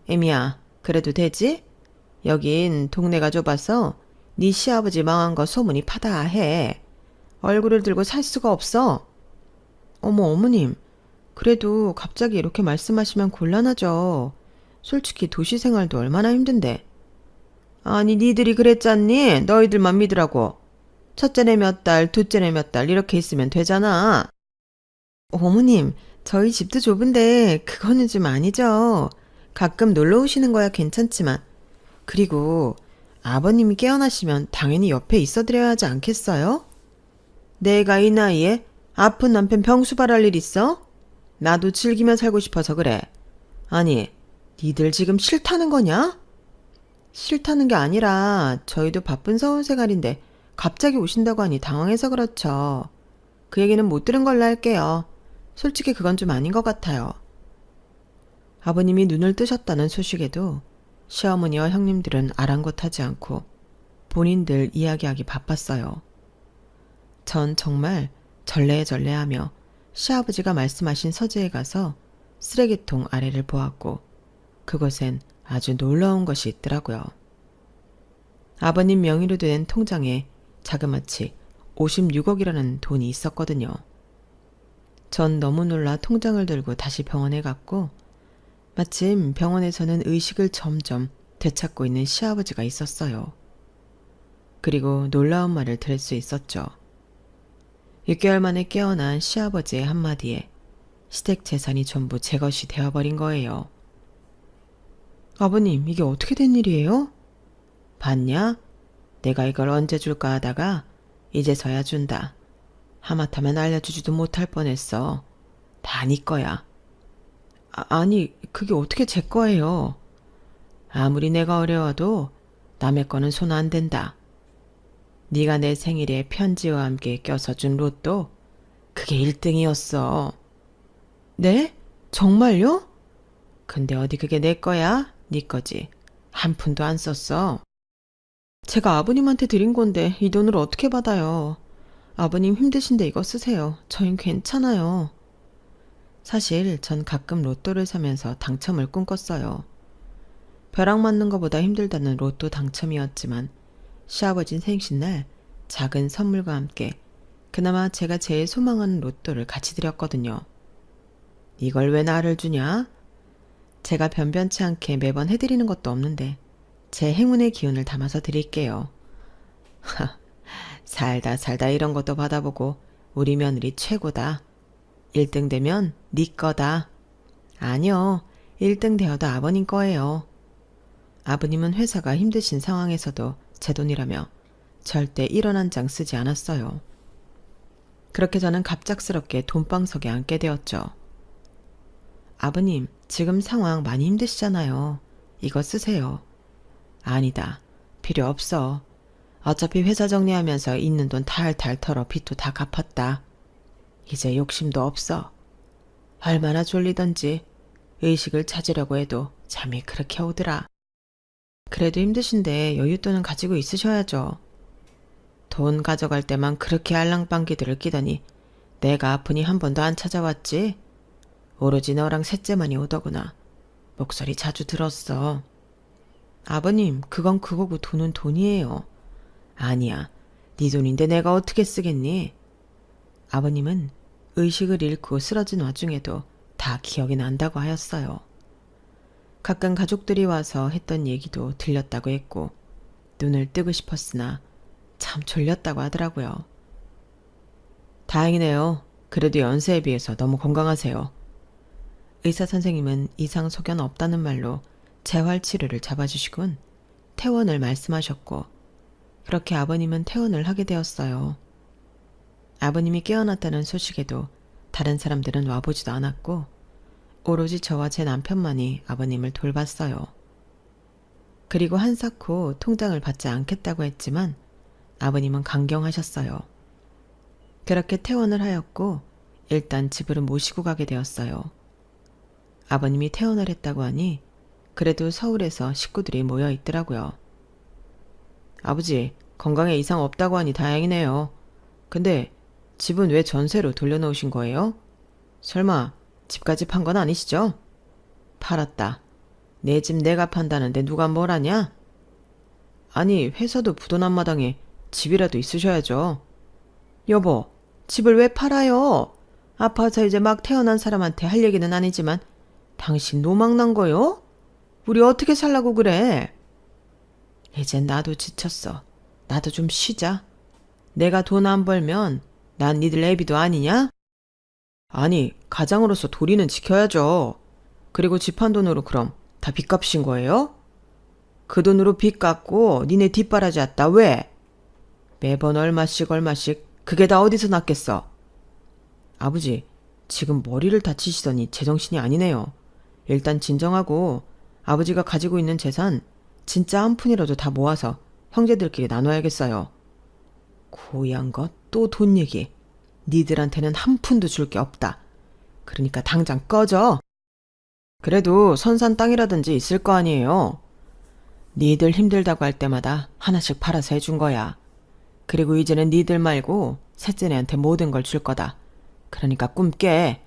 애미야, 그래도 되지? 여긴 동네가 좁아서 네 시아버지 망한 거 소문이 파다해. 얼굴을 들고 살 수가 없어. 어머 어머님, 그래도 갑자기 이렇게 말씀하시면 곤란하죠. 솔직히 도시 생활도 얼마나 힘든데. 아니 니들이 그랬잖니? 너희들만 믿으라고. 첫째네 몇 달, 둘째네 몇 달 이렇게 있으면 되잖아. 어머님, 저희 집도 좁은데 그거는 좀 아니죠. 가끔 놀러 오시는 거야 괜찮지만. 그리고 아버님이 깨어나시면 당연히 옆에 있어드려야 하지 않겠어요? 내가 이 나이에 아픈 남편 병수발할 일 있어? 나도 즐기며 살고 싶어서 그래. 아니, 니들 지금 싫다는 거냐? 싫다는 게 아니라 저희도 바쁜 서울 생활인데 갑자기 오신다고 하니 당황해서 그렇죠. 그 얘기는 못 들은 걸로 할게요. 솔직히 그건 좀 아닌 것 같아요. 아버님이 눈을 뜨셨다는 소식에도 시어머니와 형님들은 아랑곳하지 않고 본인들 이야기하기 바빴어요. 전 정말 절레절레하며 시아버지가 말씀하신 서재에 가서 쓰레기통 아래를 보았고 그곳엔 아주 놀라운 것이 있더라고요. 아버님 명의로 된 통장에 자그마치 56억이라는 돈이 있었거든요. 전 너무 놀라 통장을 들고 다시 병원에 갔고 마침 병원에서는 의식을 점점 되찾고 있는 시아버지가 있었어요. 그리고 놀라운 말을 들을 수 있었죠. 6개월 만에 깨어난 시아버지의 한마디에 시댁 재산이 전부 제 것이 되어버린 거예요. 아버님, 이게 어떻게 된 일이에요? 봤냐? 내가 이걸 언제 줄까 하다가 이제서야 준다. 하마터면 알려주지도 못할 뻔했어. 다 네 거야. 아니, 그게 어떻게 제 거예요? 아무리 내가 어려워도 남의 거는 손 안 댄다. 네가 내 생일에 편지와 함께 껴서 준 로또, 그게 1등이었어. 네? 정말요? 근데 어디 그게 내 거야? 네 거지. 한 푼도 안 썼어. 제가 아버님한테 드린 건데 이 돈을 어떻게 받아요? 아버님 힘드신데 이거 쓰세요. 저흰 괜찮아요. 사실 전 가끔 로또를 사면서 당첨을 꿈꿨어요. 벼락 맞는 것보다 힘들다는 로또 당첨이었지만 시아버진 생신날 작은 선물과 함께 그나마 제가 제일 소망하는 로또를 같이 드렸거든요. 이걸 왜 나를 주냐? 제가 변변치 않게 매번 해드리는 것도 없는데 제 행운의 기운을 담아서 드릴게요. 살다 살다 이런 것도 받아보고 우리 며느리 최고다. 1등 되면 네 거다. 아니요. 1등 되어도 아버님 거예요. 아버님은 회사가 힘드신 상황에서도 제 돈이라며 절대 1원 한 장 쓰지 않았어요. 그렇게 저는 갑작스럽게 돈방석에 앉게 되었죠. 아버님, 지금 상황 많이 힘드시잖아요. 이거 쓰세요. 아니다. 필요 없어. 어차피 회사 정리하면서 있는 돈 탈탈 털어 빚도 다 갚았다. 이제 욕심도 없어. 얼마나 졸리던지 의식을 찾으려고 해도 잠이 그렇게 오더라. 그래도 힘드신데 여윳돈은 가지고 있으셔야죠. 돈 가져갈 때만 그렇게 알랑방귀들을 끼더니 내가 아프니 한 번도 안 찾아왔지? 오로지 너랑 셋째만이 오더구나. 목소리 자주 들었어. 아버님, 그건 그거고 돈은 돈이에요. 아니야. 네 돈인데 내가 어떻게 쓰겠니? 아버님은 의식을 잃고 쓰러진 와중에도 다 기억이 난다고 하였어요. 가끔 가족들이 와서 했던 얘기도 들렸다고 했고 눈을 뜨고 싶었으나 참 졸렸다고 하더라고요. 다행이네요. 그래도 연세에 비해서 너무 건강하세요. 의사 선생님은 이상 소견 없다는 말로 재활치료를 잡아주시곤 퇴원을 말씀하셨고 그렇게 아버님은 퇴원을 하게 되었어요. 아버님이 깨어났다는 소식에도 다른 사람들은 와보지도 않았고 오로지 저와 제 남편만이 아버님을 돌봤어요. 그리고 한사코 통장을 받지 않겠다고 했지만 아버님은 강경하셨어요. 그렇게 퇴원을 하였고 일단 집으로 모시고 가게 되었어요. 아버님이 퇴원을 했다고 하니 그래도 서울에서 식구들이 모여 있더라고요. 아버지, 건강에 이상 없다고 하니 다행이네요. 근데 집은 왜 전세로 돌려놓으신 거예요? 설마 집까지 판 건 아니시죠? 팔았다. 내 집 내가 판다는데 누가 뭘 하냐? 아니, 회사도 부돈 앞마당에 집이라도 있으셔야죠. 여보, 집을 왜 팔아요? 아파서 이제 막 태어난 사람한테 할 얘기는 아니지만 당신 노망난 거요? 우리 어떻게 살라고 그래? 이젠 나도 지쳤어. 나도 좀 쉬자. 내가 돈 안 벌면 난 니들 애비도 아니냐? 아니, 가장으로서 도리는 지켜야죠. 그리고 집 한 돈으로 그럼 다 빚값인 거예요? 그 돈으로 빚 갚고 니네 뒷바라지 했다 왜? 매번 얼마씩 그게 다 어디서 났겠어? 아버지, 지금 머리를 다치시더니 제정신이 아니네요. 일단 진정하고 아버지가 가지고 있는 재산 진짜 한 푼이라도 다 모아서 형제들끼리 나눠야겠어요. 고얀 것 또 돈 얘기. 니들한테는 한 푼도 줄 게 없다. 그러니까 당장 꺼져. 그래도 선산 땅이라든지 있을 거 아니에요. 니들 힘들다고 할 때마다 하나씩 팔아서 해준 거야. 그리고 이제는 니들 말고 셋째네한테 모든 걸 줄 거다. 그러니까 꿈 깨.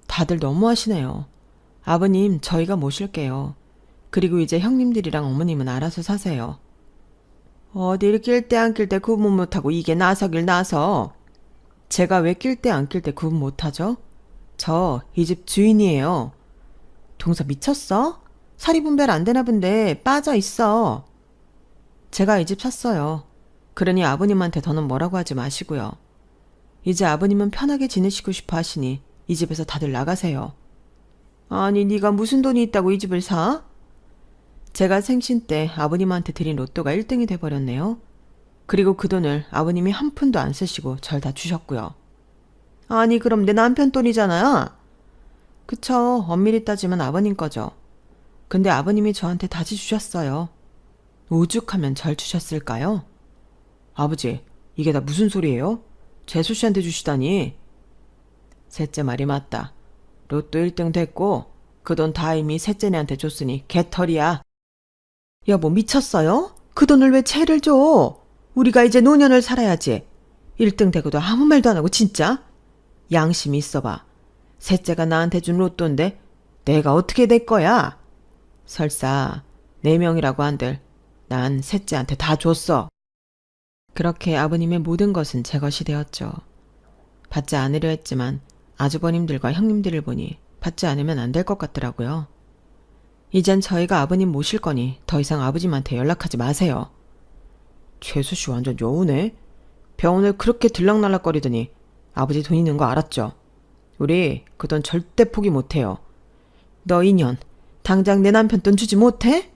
다들 너무하시네요. 아버님, 저희가 모실게요. 그리고 이제 형님들이랑 어머님은 알아서 사세요. 어딜 낄 때 안 낄 때 구분 못하고 이게 나서길 나서. 제가 왜 낄 때 안 낄 때 구분 못하죠? 저 이 집 주인이에요. 동서 미쳤어? 사리 분별 안 되나 본데 빠져 있어. 제가 이 집 샀어요. 그러니 아버님한테 더는 뭐라고 하지 마시고요. 이제 아버님은 편하게 지내시고 싶어 하시니 이 집에서 다들 나가세요. 아니, 네가 무슨 돈이 있다고 이 집을 사? 제가 생신 때 아버님한테 드린 로또가 1등이 돼버렸네요. 그리고 그 돈을 아버님이 한 푼도 안 쓰시고 절 다 주셨고요. 아니, 그럼 내 남편 돈이잖아요. 그쵸, 엄밀히 따지면 아버님 거죠. 근데 아버님이 저한테 다시 주셨어요. 오죽하면 절 주셨을까요? 아버지, 이게 다 무슨 소리예요? 재수 씨한테 주시다니. 셋째 말이 맞다. 로또 1등 됐고 그 돈 다 이미 셋째네한테 줬으니 개털이야. 여보, 미쳤어요? 그 돈을 왜 채를 줘? 우리가 이제 노년을 살아야지. 1등 되고도 아무 말도 안 하고 진짜? 양심이 있어봐. 셋째가 나한테 준 로또인데 내가 어떻게 될 거야? 설사 4명이라고 한들 난 셋째한테 다 줬어. 그렇게 아버님의 모든 것은 제 것이 되었죠. 받지 않으려 했지만 아주버님들과 형님들을 보니 받지 않으면 안 될 것 같더라고요. 이젠 저희가 아버님 모실 거니 더 이상 아버님한테 연락하지 마세요. 재수씨 완전 여우네. 병원을 그렇게 들락날락거리더니 아버지 돈 있는 거 알았죠? 우리 그 돈 절대 포기 못해요. 너 인연, 당장 내 남편 돈 주지 못해?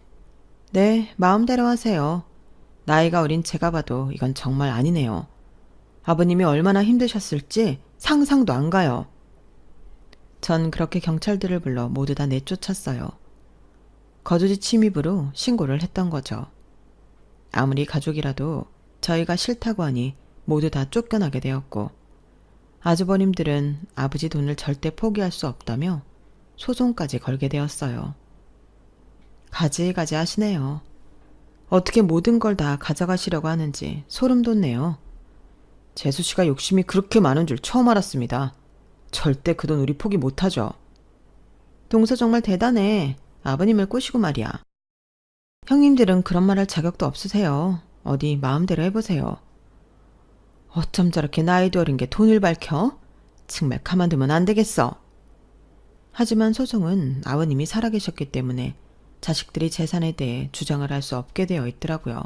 네, 마음대로 하세요. 나이가 어린 제가 봐도 이건 정말 아니네요. 아버님이 얼마나 힘드셨을지 상상도 안 가요. 전 그렇게 경찰들을 불러 모두 다 내쫓았어요. 거주지 침입으로 신고를 했던 거죠. 아무리 가족이라도 저희가 싫다고 하니 모두 다 쫓겨나게 되었고, 아주버님들은 아버지 돈을 절대 포기할 수 없다며 소송까지 걸게 되었어요. 가지가지 하시네요. 어떻게 모든 걸 다 가져가시려고 하는지 소름 돋네요. 재수씨가 욕심이 그렇게 많은 줄 처음 알았습니다. 절대 그 돈 우리 포기 못하죠. 동서 정말 대단해. 아버님을 꼬시고 말이야. 형님들은 그런 말 할 자격도 없으세요. 어디 마음대로 해보세요. 어쩜 저렇게 나이도 어린 게 돈을 밝혀? 정말 가만두면 안 되겠어. 하지만 소송은 아버님이 살아계셨기 때문에 자식들이 재산에 대해 주장을 할 수 없게 되어 있더라고요.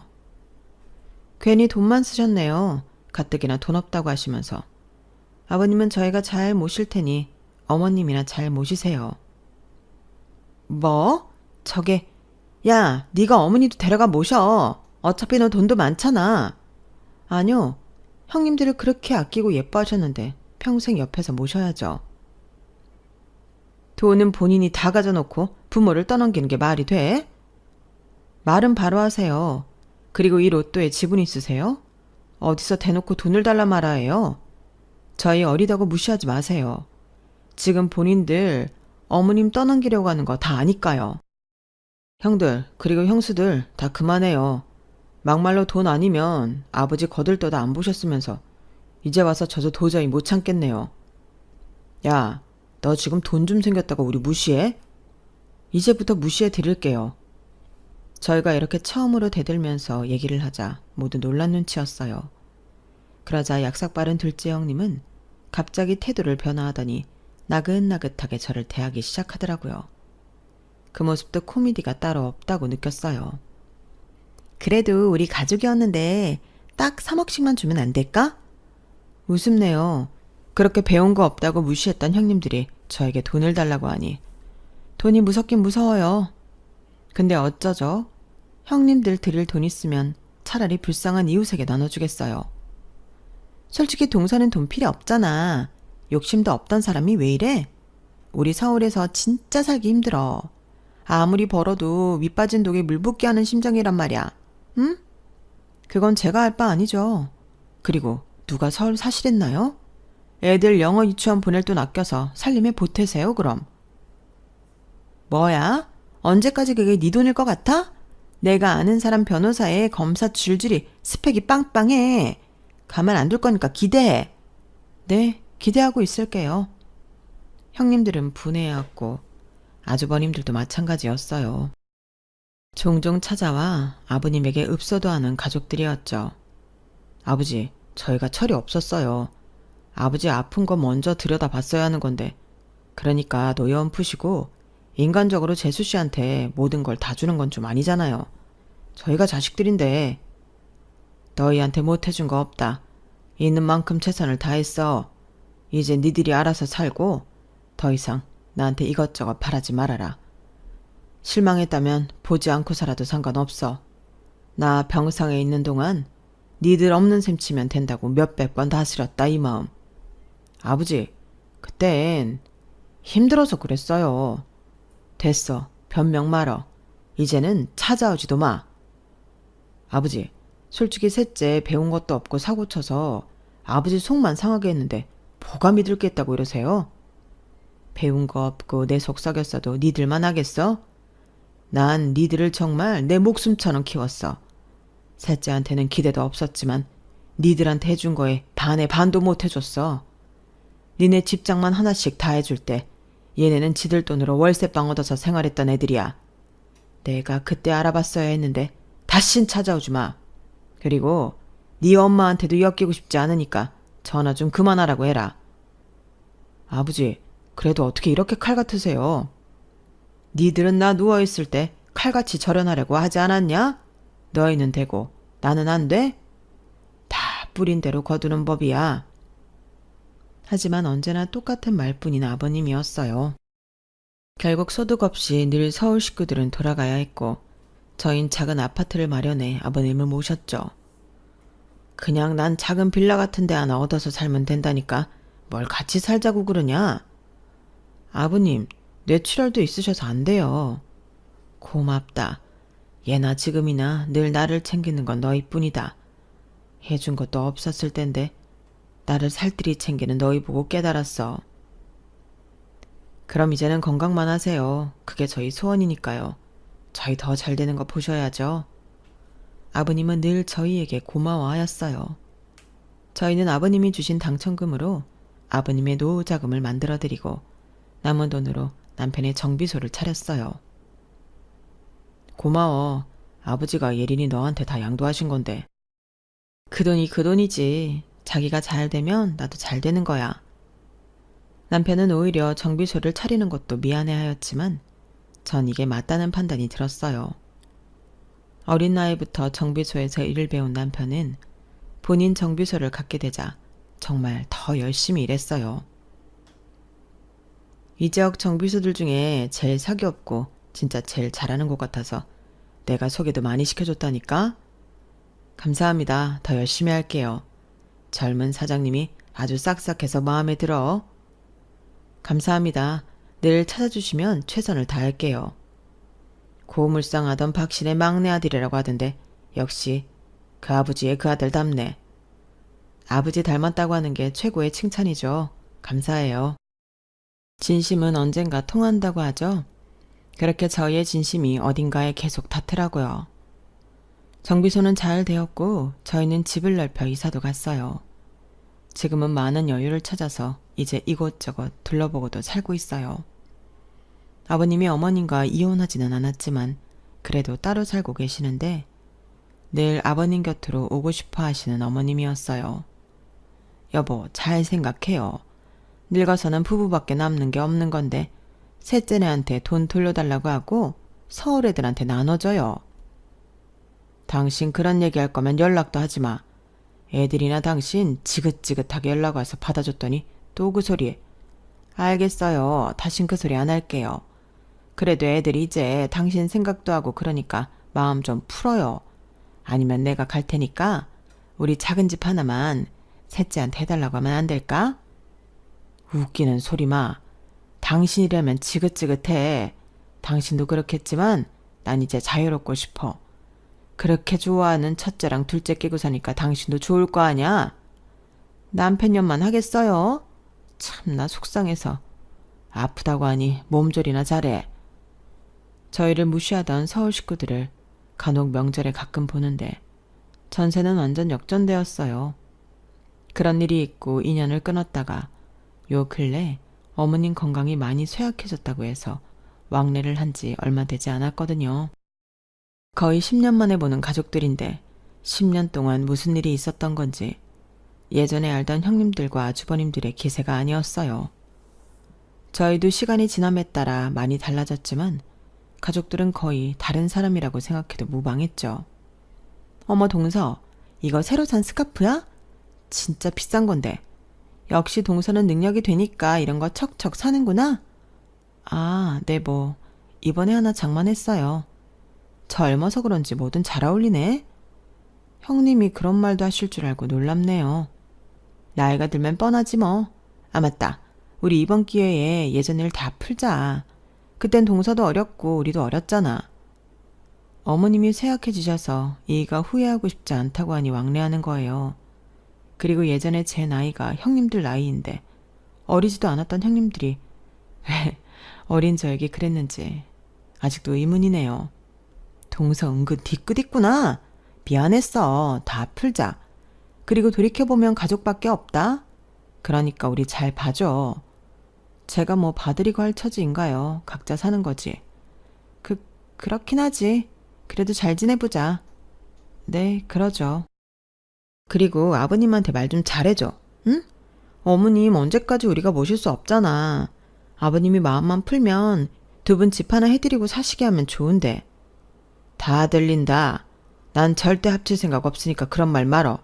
괜히 돈만 쓰셨네요. 가뜩이나 돈 없다고 하시면서. 아버님은 저희가 잘 모실 테니 어머님이나 잘 모시세요. 뭐? 저게, 야, 네가 어머니도 데려가 모셔. 어차피 너 돈도 많잖아. 아니요. 형님들을 그렇게 아끼고 예뻐하셨는데 평생 옆에서 모셔야죠. 돈은 본인이 다 가져놓고 부모를 떠넘기는 게 말이 돼? 말은 바로 하세요. 그리고 이 로또에 지분 있으세요? 어디서 대놓고 돈을 달라 말아요. 저희 어리다고 무시하지 마세요. 지금 본인들 어머님 떠넘기려고 하는 거 다 아니까요. 형들, 그리고 형수들 다 그만해요. 막말로 돈 아니면 아버지 거들떠다 안 보셨으면서 이제 와서 저도 도저히 못 참겠네요. 야, 너 지금 돈 좀 생겼다고 우리 무시해? 이제부터 무시해 드릴게요. 저희가 이렇게 처음으로 대들면서 얘기를 하자 모두 놀란 눈치였어요. 그러자 약삭 빠른 둘째 형님은 갑자기 태도를 변화하더니 나긋나긋하게 저를 대하기 시작하더라고요. 그 모습도 코미디가 따로 없다고 느꼈어요. 그래도 우리 가족이었는데 딱 3억씩만 주면 안 될까? 우습네요. 그렇게 배운 거 없다고 무시했던 형님들이 저에게 돈을 달라고 하니 돈이 무섭긴 무서워요. 근데 어쩌죠? 형님들 드릴 돈 있으면 차라리 불쌍한 이웃에게 나눠주겠어요. 솔직히 동서는 돈 필요 없잖아. 욕심도 없던 사람이 왜 이래? 우리 서울에서 진짜 살기 힘들어. 아무리 벌어도 윗빠진 독에 물 붓게 하는 심정이란 말이야. 응? 그건 제가 할 바 아니죠. 그리고 누가 서울 사시랬나요? 애들 영어 유치원 보낼 돈 아껴서 살림에 보태세요 그럼. 뭐야? 언제까지 그게 네 돈일 것 같아? 내가 아는 사람 변호사에 검사 줄줄이 스펙이 빵빵해. 가만 안 둘 거니까 기대해. 네, 기대하고 있을게요. 형님들은 분해해왔고 아주버님들도 마찬가지였어요. 종종 찾아와 아버님에게 읍소도 하는 가족들이었죠. 아버지, 저희가 철이 없었어요. 아버지 아픈 거 먼저 들여다봤어야 하는 건데 그러니까 노여움 푸시고 인간적으로 재수 씨한테 모든 걸 다 주는 건 좀 아니잖아요. 저희가 자식들인데. 너희한테 못해준 거 없다. 있는 만큼 최선을 다했어. 이제 니들이 알아서 살고 더 이상 나한테 이것저것 바라지 말아라. 실망했다면 보지 않고 살아도 상관없어. 나 병상에 있는 동안 니들 없는 셈 치면 된다고 몇백 번 다스렸다 이 마음. 아버지, 그땐 힘들어서 그랬어요. 됐어. 변명 말어. 이제는 찾아오지도 마. 아버지, 솔직히 셋째 배운 것도 없고 사고 쳐서 아버지 속만 상하게 했는데 뭐가 믿을 게 있다고 이러세요? 배운 거 없고 내 속 썩였어도 니들만 하겠어? 난 니들을 정말 내 목숨처럼 키웠어. 셋째한테는 기대도 없었지만 니들한테 해준 거에 반의 반도 못 해줬어. 니네 집장만 하나씩 다 해줄 때 얘네는 지들 돈으로 월세방 얻어서 생활했던 애들이야. 내가 그때 알아봤어야 했는데 다신 찾아오지 마. 그리고 네 엄마한테도 엮이고 싶지 않으니까 전화 좀 그만하라고 해라. 아버지, 그래도 어떻게 이렇게 칼 같으세요? 니들은 나 누워있을 때 칼같이 절연하려고 하지 않았냐? 너희는 되고 나는 안 돼? 다 뿌린 대로 거두는 법이야. 하지만 언제나 똑같은 말뿐인 아버님이었어요. 결국 소득 없이 늘 서울 식구들은 돌아가야 했고 저흰 작은 아파트를 마련해 아버님을 모셨죠. 그냥 난 작은 빌라 같은 데 하나 얻어서 살면 된다니까 뭘 같이 살자고 그러냐? 아버님, 뇌출혈도 있으셔서 안 돼요. 고맙다. 예나 지금이나 늘 나를 챙기는 건 너희뿐이다. 해준 것도 없었을 텐데 나를 살뜰히 챙기는 너희 보고 깨달았어. 그럼 이제는 건강만 하세요. 그게 저희 소원이니까요. 저희 더 잘 되는 거 보셔야죠. 아버님은 늘 저희에게 고마워하였어요. 저희는 아버님이 주신 당첨금으로 아버님의 노후 자금을 만들어드리고 남은 돈으로 남편의 정비소를 차렸어요. 고마워. 아버지가 예린이 너한테 다 양도하신 건데. 그 돈이 그 돈이지. 자기가 잘 되면 나도 잘 되는 거야. 남편은 오히려 정비소를 차리는 것도 미안해하였지만 전 이게 맞다는 판단이 들었어요. 어린 나이부터 정비소에서 일을 배운 남편은 본인 정비소를 갖게 되자 정말 더 열심히 일했어요. 이 지역 정비소들 중에 제일 사기 없고 진짜 제일 잘하는 곳 같아서 내가 소개도 많이 시켜줬다니까? 감사합니다. 더 열심히 할게요. 젊은 사장님이 아주 싹싹해서 마음에 들어. 감사합니다. 늘 찾아주시면 최선을 다할게요. 고물상하던 박신의 막내 아들이라고 하던데 역시 그 아버지의 그 아들답네. 아버지 닮았다고 하는 게 최고의 칭찬이죠. 감사해요. 진심은 언젠가 통한다고 하죠. 그렇게 저희의 진심이 어딘가에 계속 닿더라고요. 정비소는 잘 되었고 저희는 집을 넓혀 이사도 갔어요. 지금은 많은 여유를 찾아서 이제 이곳저곳 둘러보고도 살고 있어요. 아버님이 어머님과 이혼하지는 않았지만 그래도 따로 살고 계시는데 늘 아버님 곁으로 오고 싶어 하시는 어머님이었어요. 여보, 잘 생각해요. 늙어서는 부부밖에 남는 게 없는 건데 셋째네한테 돈 돌려달라고 하고 서울 애들한테 나눠줘요. 당신 그런 얘기할 거면 연락도 하지 마. 애들이나 당신 지긋지긋하게 연락 와서 받아줬더니 또 그 소리. 알겠어요. 다신 그 소리 안 할게요. 그래도 애들이 이제 당신 생각도 하고 그러니까 마음 좀 풀어요. 아니면 내가 갈 테니까 우리 작은 집 하나만 셋째한테 해달라고 하면 안 될까? 웃기는 소리 마. 당신이라면 지긋지긋해. 당신도 그렇겠지만 난 이제 자유롭고 싶어. 그렇게 좋아하는 첫째랑 둘째 끼고 사니까 당신도 좋을 거 아냐? 남편년만 하겠어요? 참나 속상해서. 아프다고 하니 몸조리나 잘해. 저희를 무시하던 서울 식구들을 간혹 명절에 가끔 보는데 전세는 완전 역전되었어요. 그런 일이 있고 인연을 끊었다가 요 근래 어머님 건강이 많이 쇠약해졌다고 해서 왕래를 한 지 얼마 되지 않았거든요. 거의 10년 만에 보는 가족들인데 10년 동안 무슨 일이 있었던 건지 예전에 알던 형님들과 아주버님들의 기세가 아니었어요. 저희도 시간이 지남에 따라 많이 달라졌지만 가족들은 거의 다른 사람이라고 생각해도 무방했죠. 어머 동서, 이거 새로 산 스카프야? 진짜 비싼 건데. 역시 동서는 능력이 되니까 이런 거 척척 사는구나. 아, 네 뭐 이번에 하나 장만했어요. 젊어서 그런지 뭐든 잘 어울리네. 형님이 그런 말도 하실 줄 알고 놀랍네요. 나이가 들면 뻔하지 뭐. 아, 맞다. 우리 이번 기회에 예전 일 다 풀자. 그땐 동서도 어렸고 우리도 어렸잖아. 어머님이 쇠약해지셔서 이가 후회하고 싶지 않다고 하니 왕래하는 거예요. 그리고 예전에 제 나이가 형님들 나이인데 어리지도 않았던 형님들이 왜 어린 저에게 그랬는지 아직도 의문이네요. 동서 은근 뒤끝 있구나. 미안했어. 다 풀자. 그리고 돌이켜보면 가족밖에 없다. 그러니까 우리 잘 봐줘. 제가 뭐 봐드리고 할 처지인가요? 각자 사는 거지. 그렇긴 하지. 그래도 잘 지내보자. 네, 그러죠. 그리고 아버님한테 말 좀 잘해줘. 응? 어머님 언제까지 우리가 모실 수 없잖아. 아버님이 마음만 풀면 두 분 집 하나 해드리고 사시게 하면 좋은데. 다 들린다. 난 절대 합칠 생각 없으니까 그런 말 말어.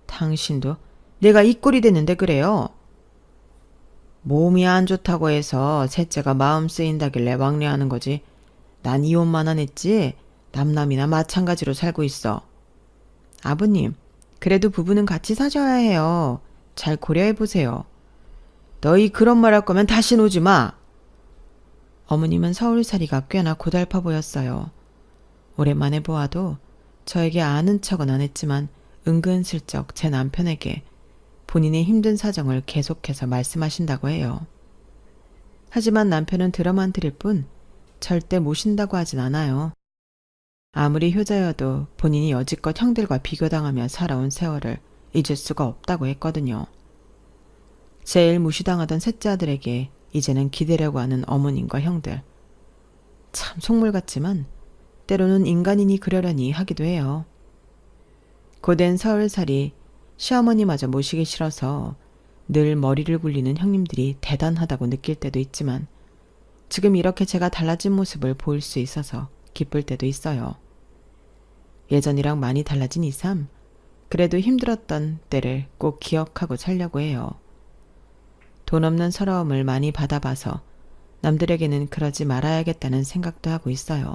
당신도 내가 이 꼴이 됐는데 그래요. 몸이 안 좋다고 해서 셋째가 마음 쓰인다길래 왕래하는 거지. 난 이혼만 안 했지. 남남이나 마찬가지로 살고 있어. 아버님, 그래도 부부는 같이 사셔야 해요. 잘 고려해보세요. 너희 그런 말 할 거면 다시 오지 마. 어머님은 서울살이가 꽤나 고달파 보였어요. 오랜만에 보아도 저에게 아는 척은 안 했지만 은근슬쩍 제 남편에게 본인의 힘든 사정을 계속해서 말씀하신다고 해요. 하지만 남편은 들어만 드릴 뿐 절대 모신다고 하진 않아요. 아무리 효자여도 본인이 여지껏 형들과 비교당하며 살아온 세월을 잊을 수가 없다고 했거든요. 제일 무시당하던 셋째 아들에게 이제는 기대려고 하는 어머님과 형들. 참 속물 같지만 때로는 인간이니 그러려니 하기도 해요. 고된 서울살이 시어머니마저 모시기 싫어서 늘 머리를 굴리는 형님들이 대단하다고 느낄 때도 있지만 지금 이렇게 제가 달라진 모습을 보일 수 있어서 기쁠 때도 있어요. 예전이랑 많이 달라진 이삼, 그래도 힘들었던 때를 꼭 기억하고 살려고 해요. 돈 없는 서러움을 많이 받아봐서 남들에게는 그러지 말아야겠다는 생각도 하고 있어요.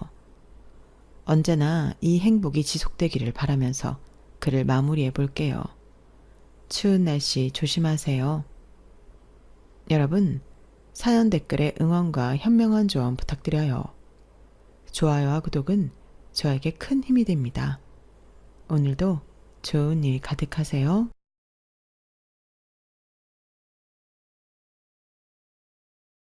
언제나 이 행복이 지속되기를 바라면서 글을 마무리해 볼게요. 추운 날씨 조심하세요. 여러분, 사연 댓글에 응원과 현명한 조언 부탁드려요. 좋아요와 구독은 저에게 큰 힘이 됩니다. 오늘도 좋은 일 가득하세요.